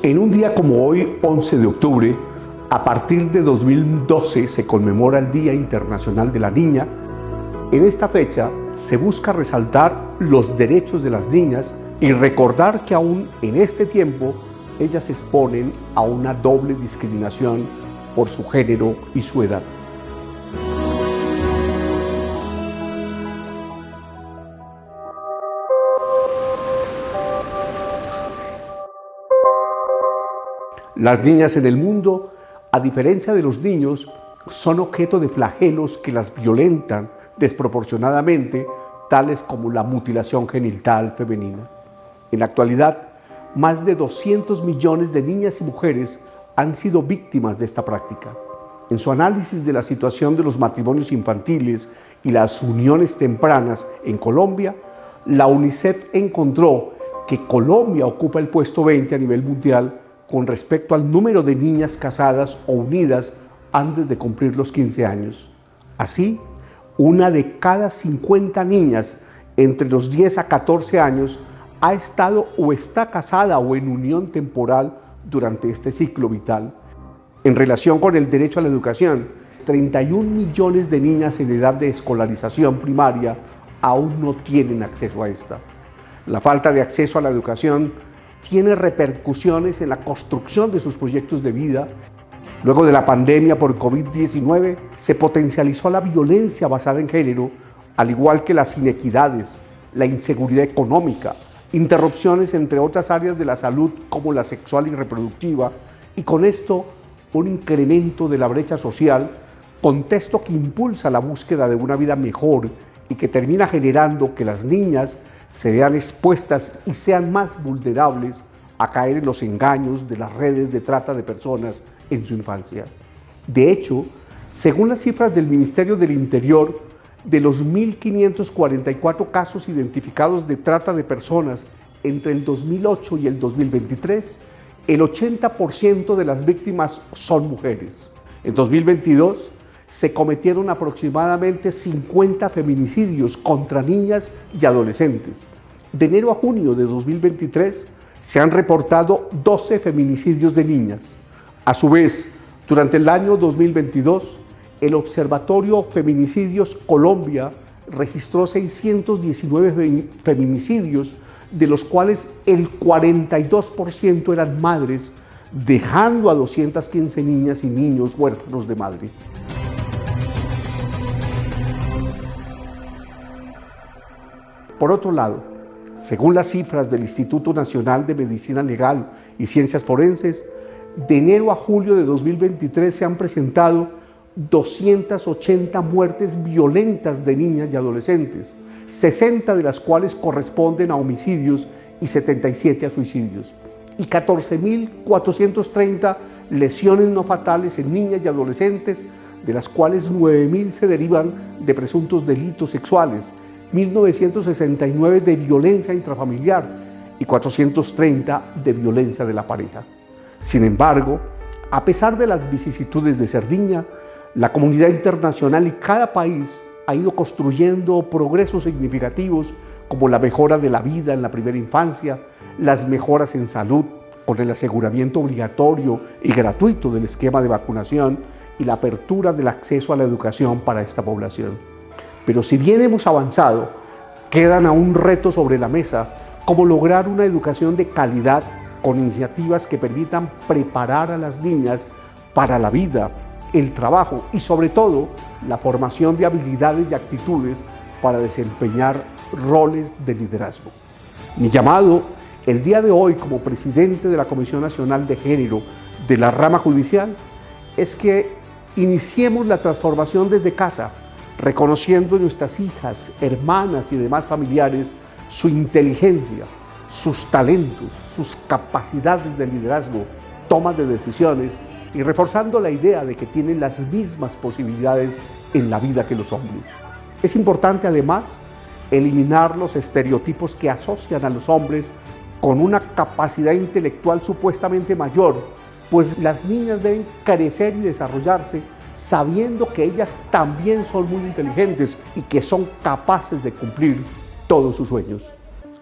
En un día como hoy, 11 de octubre, a partir de 2012 se conmemora el Día Internacional de la Niña. En esta fecha se busca resaltar los derechos de las niñas y recordar que aún en este tiempo ellas se exponen a una doble discriminación por su género y su edad. Las niñas en el mundo, a diferencia de los niños, son objeto de flagelos que las violentan desproporcionadamente, tales como la mutilación genital femenina. En la actualidad, más de 200 millones de niñas y mujeres han sido víctimas de esta práctica. En su análisis de la situación de los matrimonios infantiles y las uniones tempranas en Colombia, la UNICEF encontró que Colombia ocupa el puesto 20 a nivel mundial con respecto al número de niñas casadas o unidas antes de cumplir los 15 años. Así, una de cada 50 niñas entre los 10 a 14 años ha estado o está casada o en unión temporal durante este ciclo vital. En relación con el derecho a la educación, 31 millones de niñas en edad de escolarización primaria aún no tienen acceso a esta. La falta de acceso a la educación tiene repercusiones en la construcción de sus proyectos de vida. Luego de la pandemia por COVID-19, se potencializó la violencia basada en género, al igual que las inequidades, la inseguridad económica, interrupciones entre otras áreas de la salud como la sexual y reproductiva, y con esto un incremento de la brecha social, contexto que impulsa la búsqueda de una vida mejor y que termina generando que las niñas se vean expuestas y sean más vulnerables a caer en los engaños de las redes de trata de personas en su infancia. De hecho, según las cifras del Ministerio del Interior, de los 1.544 casos identificados de trata de personas entre el 2008 y el 2023, el 80% de las víctimas son mujeres. En 2022, se cometieron aproximadamente 50 feminicidios contra niñas y adolescentes. De enero a junio de 2023 se han reportado 12 feminicidios de niñas. A su vez, durante el año 2022, el Observatorio Feminicidios Colombia registró 619 feminicidios, de los cuales el 42% eran madres, dejando a 215 niñas y niños huérfanos de madre. Por otro lado, según las cifras del Instituto Nacional de Medicina Legal y Ciencias Forenses, de enero a julio de 2023 se han presentado 280 muertes violentas de niñas y adolescentes, 60 de las cuales corresponden a homicidios y 77 a suicidios, y 14.430 lesiones no fatales en niñas y adolescentes, de las cuales 9.000 se derivan de presuntos delitos sexuales, 1.969 de violencia intrafamiliar y 430 de violencia de la pareja. Sin embargo, a pesar de las vicisitudes de Cerdiña, la comunidad internacional y cada país ha ido construyendo progresos significativos como la mejora de la vida en la primera infancia, las mejoras en salud con el aseguramiento obligatorio y gratuito del esquema de vacunación y la apertura del acceso a la educación para esta población. Pero si bien hemos avanzado, quedan aún retos sobre la mesa, como lograr una educación de calidad con iniciativas que permitan preparar a las niñas para la vida, el trabajo y sobre todo la formación de habilidades y actitudes para desempeñar roles de liderazgo. Mi llamado el día de hoy como presidente de la Comisión Nacional de Género de la rama judicial es que iniciemos la transformación desde casa, reconociendo en nuestras hijas, hermanas y demás familiares su inteligencia, sus talentos, sus capacidades de liderazgo, tomas de decisiones y reforzando la idea de que tienen las mismas posibilidades en la vida que los hombres. Es importante además eliminar los estereotipos que asocian a los hombres con una capacidad intelectual supuestamente mayor, pues las niñas deben crecer y desarrollarse sabiendo que ellas también son muy inteligentes y que son capaces de cumplir todos sus sueños.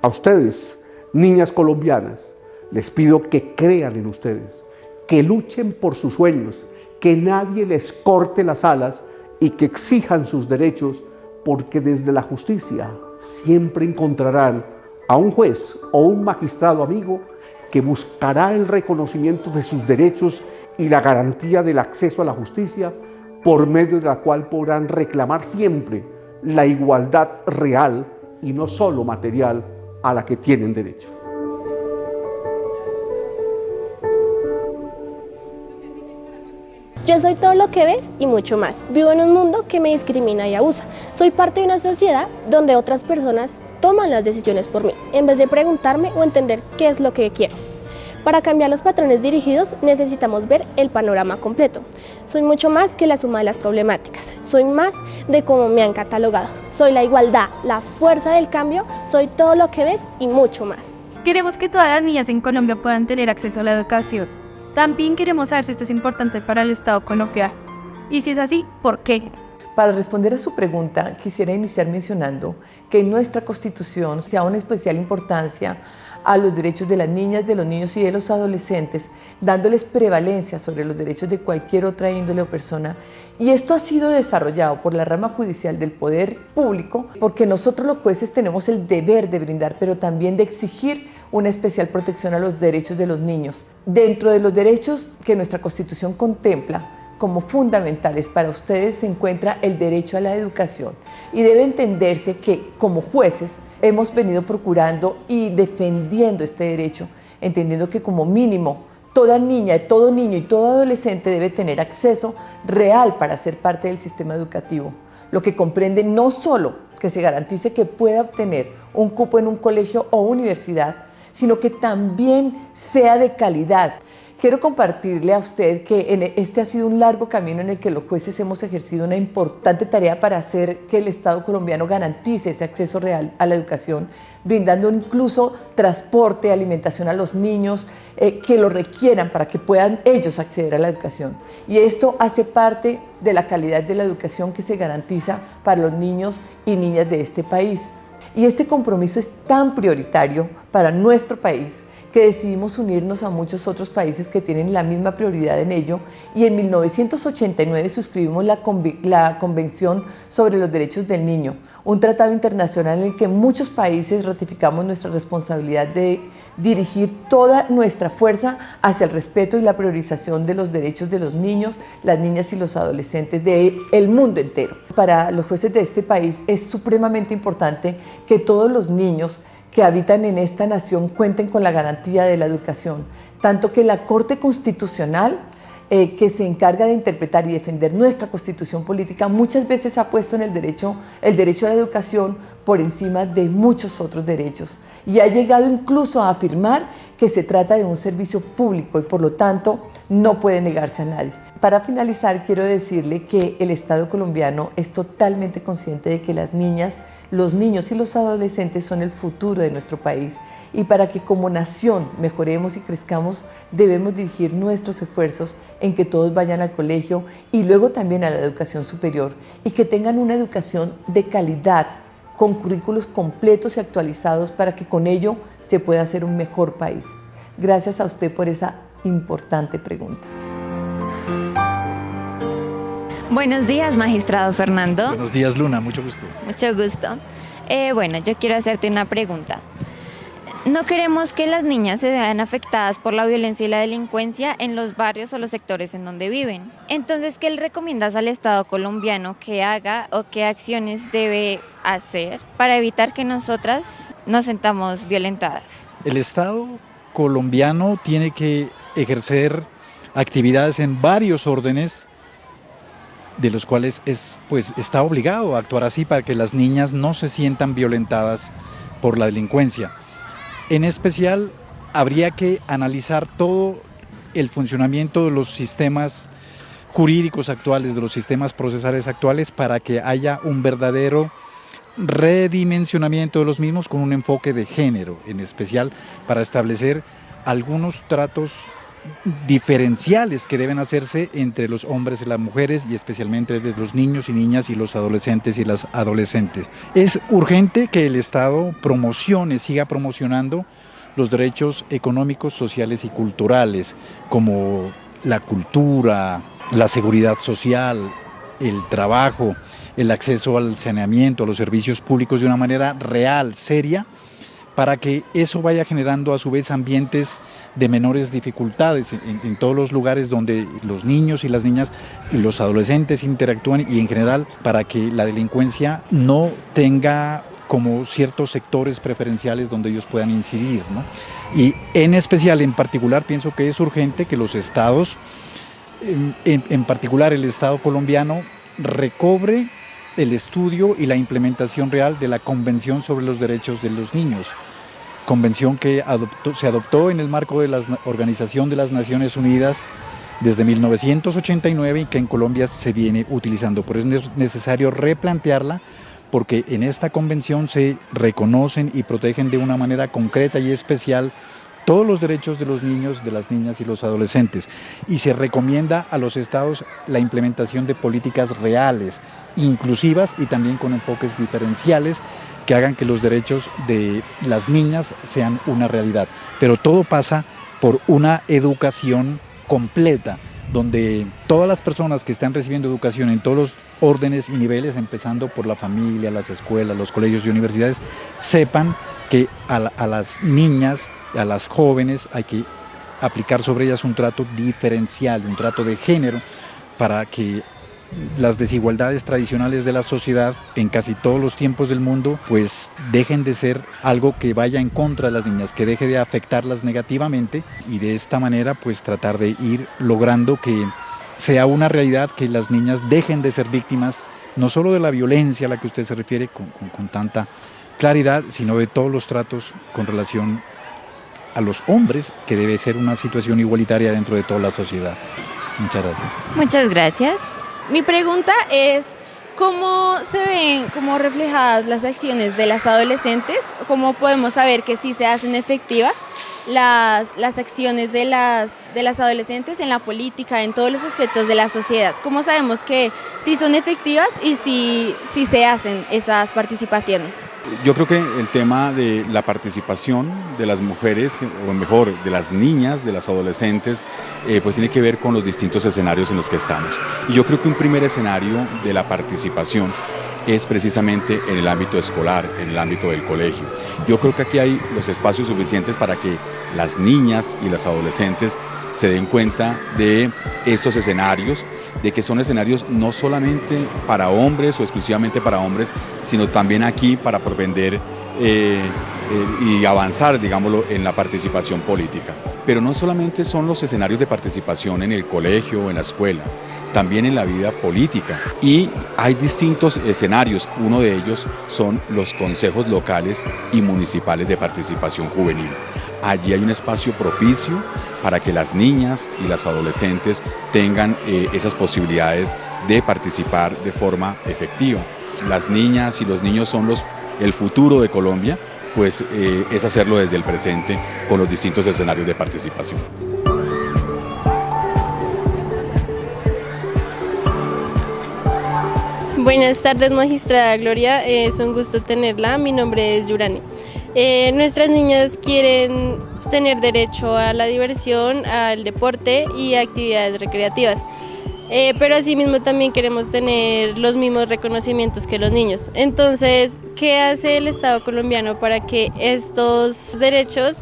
A ustedes, niñas colombianas, Les pido que crean en ustedes, que luchen por sus sueños, que nadie les corte las alas y que exijan sus derechos, porque desde la justicia siempre encontrarán a un juez o un magistrado amigo que buscará el reconocimiento de sus derechos y la garantía del acceso a la justicia, por medio de la cual podrán reclamar siempre la igualdad real y no solo material a la que tienen derecho. Yo soy todo lo que ves y mucho más. Vivo en un mundo que me discrimina y abusa. Soy parte de una sociedad donde otras personas toman las decisiones por mí, en vez de preguntarme o entender qué es lo que quiero. Para cambiar los patrones dirigidos necesitamos ver el panorama completo. Soy mucho más que la suma de las problemáticas. Soy más de cómo me han catalogado. Soy la igualdad, la fuerza del cambio. Soy todo lo que ves y mucho más. Queremos que todas las niñas en Colombia puedan tener acceso a la educación. También queremos saber si esto es importante para el Estado colombiano. Y si es así, ¿por qué? Para responder a su pregunta, quisiera iniciar mencionando que en nuestra Constitución se da una especial importancia a los derechos de las niñas, de los niños y de los adolescentes, dándoles prevalencia sobre los derechos de cualquier otra índole o persona. Y esto ha sido desarrollado por la rama judicial del poder público, porque nosotros los jueces tenemos el deber de brindar, pero también de exigir una especial protección a los derechos de los niños. Dentro de los derechos que nuestra Constitución contempla como fundamentales para ustedes se encuentra el derecho a la educación, y debe entenderse que como jueces hemos venido procurando y defendiendo este derecho, entendiendo que como mínimo toda niña, todo niño y todo adolescente debe tener acceso real para ser parte del sistema educativo, lo que comprende no solo que se garantice que pueda obtener un cupo en un colegio o universidad, sino que también sea de calidad. Quiero compartirle a usted que este ha sido un largo camino en el que los jueces hemos ejercido una importante tarea para hacer que el Estado colombiano garantice ese acceso real a la educación, brindando incluso transporte, alimentación a los niños que lo requieran para que puedan ellos acceder a la educación. Y esto hace parte de la calidad de la educación que se garantiza para los niños y niñas de este país. Y este compromiso es tan prioritario para nuestro país que decidimos unirnos a muchos otros países que tienen la misma prioridad en ello, y en 1989 suscribimos la Convención sobre los Derechos del Niño, un tratado internacional en el que muchos países ratificamos nuestra responsabilidad de dirigir toda nuestra fuerza hacia el respeto y la priorización de los derechos de los niños, las niñas y los adolescentes del mundo entero. Para los jueces de este país es supremamente importante que todos los niños que habitan en esta nación cuenten con la garantía de la educación, tanto que la Corte Constitucional, que se encarga de interpretar y defender nuestra Constitución política, muchas veces ha puesto en el derecho a la educación por encima de muchos otros derechos, y ha llegado incluso a afirmar que se trata de un servicio público y por lo tanto no puede negarse a nadie. Para finalizar, quiero decirle que el Estado colombiano es totalmente consciente de que las niñas, los niños y los adolescentes son el futuro de nuestro país, y para que como nación mejoremos y crezcamos debemos dirigir nuestros esfuerzos en que todos vayan al colegio y luego también a la educación superior, y que tengan una educación de calidad con currículos completos y actualizados para que con ello se pueda hacer un mejor país. Gracias a usted por esa importante pregunta. Buenos días, magistrado Fernando. Buenos días, Luna, mucho gusto. Mucho gusto. Bueno, yo quiero hacerte una pregunta. No queremos que las niñas se vean afectadas por la violencia y la delincuencia en los barrios o los sectores en donde viven. Entonces, ¿qué le recomiendas al Estado colombiano que haga o qué acciones debe hacer para evitar que nosotras nos sintamos violentadas? El Estado colombiano tiene que ejercer actividades en varios órdenes, de los cuales está obligado a actuar así para que las niñas no se sientan violentadas por la delincuencia. En especial, habría que analizar todo el funcionamiento de los sistemas jurídicos actuales, de los sistemas procesales actuales, para que haya un verdadero redimensionamiento de los mismos con un enfoque de género, en especial para establecer algunos tratos diferenciales que deben hacerse entre los hombres y las mujeres, y especialmente entre los niños y niñas y los adolescentes y las adolescentes. Es urgente que el Estado siga promocionando los derechos económicos, sociales y culturales, como la cultura, la seguridad social, el trabajo, el acceso al saneamiento, a los servicios públicos de una manera real, seria, para que eso vaya generando a su vez ambientes de menores dificultades en todos los lugares donde los niños y las niñas y los adolescentes interactúan, y en general para que la delincuencia no tenga como ciertos sectores preferenciales donde ellos puedan incidir, ¿no? Y en especial, en particular, pienso que es urgente que los estados, en particular el Estado colombiano, recobre el estudio y la implementación real de la Convención sobre los Derechos de los Niños, convención que se adoptó en el marco de la Organización de las Naciones Unidas desde 1989 y que en Colombia se viene utilizando. Pero es necesario replantearla, porque en esta convención se reconocen y protegen de una manera concreta y especial todos los derechos de los niños, de las niñas y los adolescentes, y se recomienda a los estados la implementación de políticas reales, inclusivas y también con enfoques diferenciales que hagan que los derechos de las niñas sean una realidad. Pero todo pasa por una educación completa, donde todas las personas que están recibiendo educación en todos los órdenes y niveles, empezando por la familia, las escuelas, los colegios y universidades, sepan que a las niñas, a las jóvenes, hay que aplicar sobre ellas un trato diferencial, un trato de género, para que las desigualdades tradicionales de la sociedad en casi todos los tiempos del mundo pues dejen de ser algo que vaya en contra de las niñas, que deje de afectarlas negativamente, y de esta manera pues tratar de ir logrando que sea una realidad que las niñas dejen de ser víctimas no solo de la violencia a la que usted se refiere con tanta claridad, sino de todos los tratos con relación a los hombres, que debe ser una situación igualitaria dentro de toda la sociedad. Muchas gracias. Muchas gracias. Mi pregunta es, ¿cómo se ven como reflejadas las acciones de las adolescentes? ¿Cómo podemos saber que sí se hacen efectivas las acciones de las adolescentes en la política, en todos los aspectos de la sociedad? ¿Cómo sabemos que sí son efectivas y sí se hacen esas participaciones? Yo creo que el tema de la participación de las mujeres, o mejor, de las niñas, de las adolescentes, pues tiene que ver con los distintos escenarios en los que estamos. Y yo creo que un primer escenario de la participación es precisamente en el ámbito escolar, en el ámbito del colegio. Yo creo que aquí hay los espacios suficientes para que las niñas y las adolescentes se den cuenta de estos escenarios, de que son escenarios no solamente para hombres o exclusivamente para hombres, sino también aquí para propender y avanzar, digámoslo, en la participación política. Pero no solamente son los escenarios de participación en el colegio o en la escuela, también en la vida política. Y hay distintos escenarios, uno de ellos son los consejos locales y municipales de participación juvenil. Allí hay un espacio propicio para que las niñas y las adolescentes tengan esas posibilidades de participar de forma efectiva. Las niñas y los niños son el futuro de Colombia, pues es hacerlo desde el presente con los distintos escenarios de participación. Buenas tardes, magistrada Gloria, es un gusto tenerla, mi nombre es Yurani. Nuestras niñas quieren tener derecho a la diversión, al deporte y a actividades recreativas, pero asimismo también queremos tener los mismos reconocimientos que los niños. Entonces, ¿qué hace el Estado colombiano para que estos derechos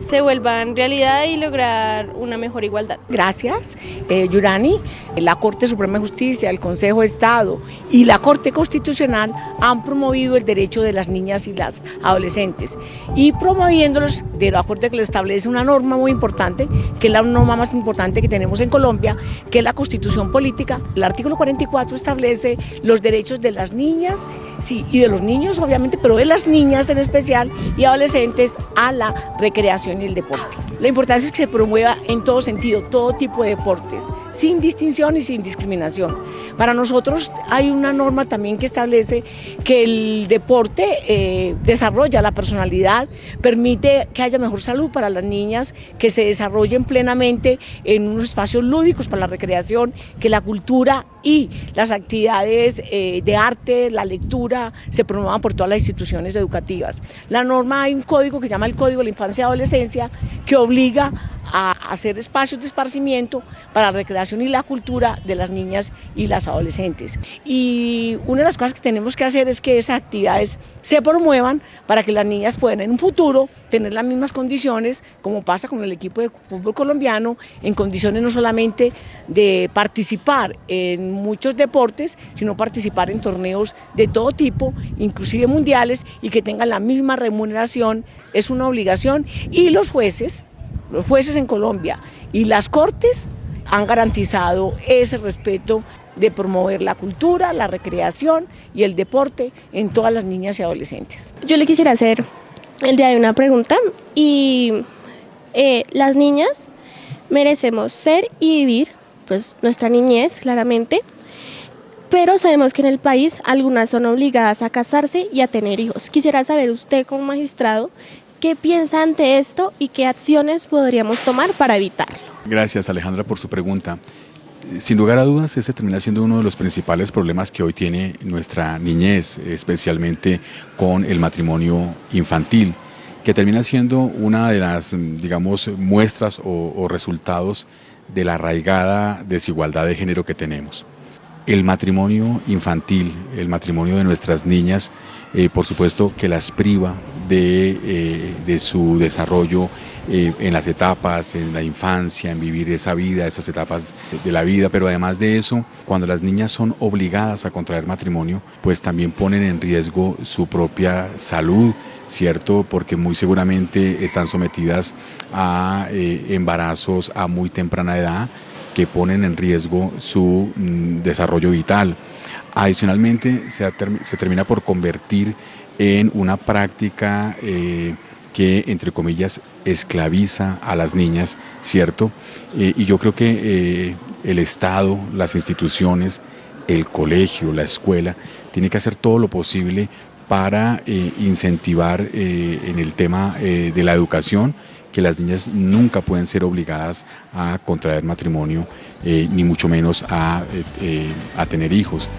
se vuelvan realidad y lograr una mejor igualdad? Gracias, Yurani. La Corte Suprema de Justicia, el Consejo de Estado y la Corte Constitucional han promovido el derecho de las niñas y las adolescentes, y promoviéndolos de acuerdo a que le establece una norma muy importante, que es la norma más importante que tenemos en Colombia, que es la Constitución Política. El artículo 44 establece los derechos de las niñas, sí, y de los niños obviamente, pero de las niñas en especial y adolescentes a la recreación recreación y el deporte. La importancia es que se promueva en todo sentido, todo tipo de deportes, sin distinción y sin discriminación. Para nosotros hay una norma también que establece que el deporte desarrolla la personalidad, permite que haya mejor salud para las niñas, que se desarrollen plenamente en unos espacios lúdicos para la recreación, que la cultura y las actividades de arte, la lectura, se promuevan por todas las instituciones educativas. La norma, hay un código que se llama el Código de la Infancia y Adolescencia, que obliga a hacer espacios de esparcimiento para la recreación y la cultura de las niñas y las adolescentes. Y una de las cosas que tenemos que hacer es que esas actividades se promuevan para que las niñas puedan en un futuro tener las mismas condiciones, como pasa con el equipo de fútbol colombiano, en condiciones no solamente de participar en muchos deportes, sino participar en torneos de todo tipo, inclusive mundiales, y que tengan la misma remuneración. Es una obligación, y los jueces en Colombia y las cortes han garantizado ese respeto de promover la cultura, la recreación y el deporte en todas las niñas y adolescentes. Yo le quisiera hacer el día de hoy una pregunta, y las niñas merecemos ser y vivir pues nuestra niñez, claramente, pero sabemos que en el país algunas son obligadas a casarse y a tener hijos. Quisiera saber usted, como magistrado, ¿qué piensa ante esto y qué acciones podríamos tomar para evitarlo? Gracias, Alejandra, por su pregunta. Sin lugar a dudas, ese termina siendo uno de los principales problemas que hoy tiene nuestra niñez, especialmente con el matrimonio infantil, que termina siendo una de las, digamos, muestras o resultados de la arraigada desigualdad de género que tenemos. El matrimonio infantil, el matrimonio de nuestras niñas, por supuesto que las priva de su desarrollo en las etapas, en la infancia, en vivir esa vida, esas etapas de la vida, pero además de eso, cuando las niñas son obligadas a contraer matrimonio, pues también ponen en riesgo su propia salud, ¿cierto? Porque muy seguramente están sometidas a embarazos a muy temprana edad, que ponen en riesgo su desarrollo vital. Adicionalmente, se termina por convertir en una práctica que, entre comillas, esclaviza a las niñas, ¿cierto? Y yo creo que el Estado, las instituciones, el colegio, la escuela, tiene que hacer todo lo posible para incentivar en el tema de la educación, que las niñas nunca pueden ser obligadas a contraer matrimonio, ni mucho menos a tener hijos.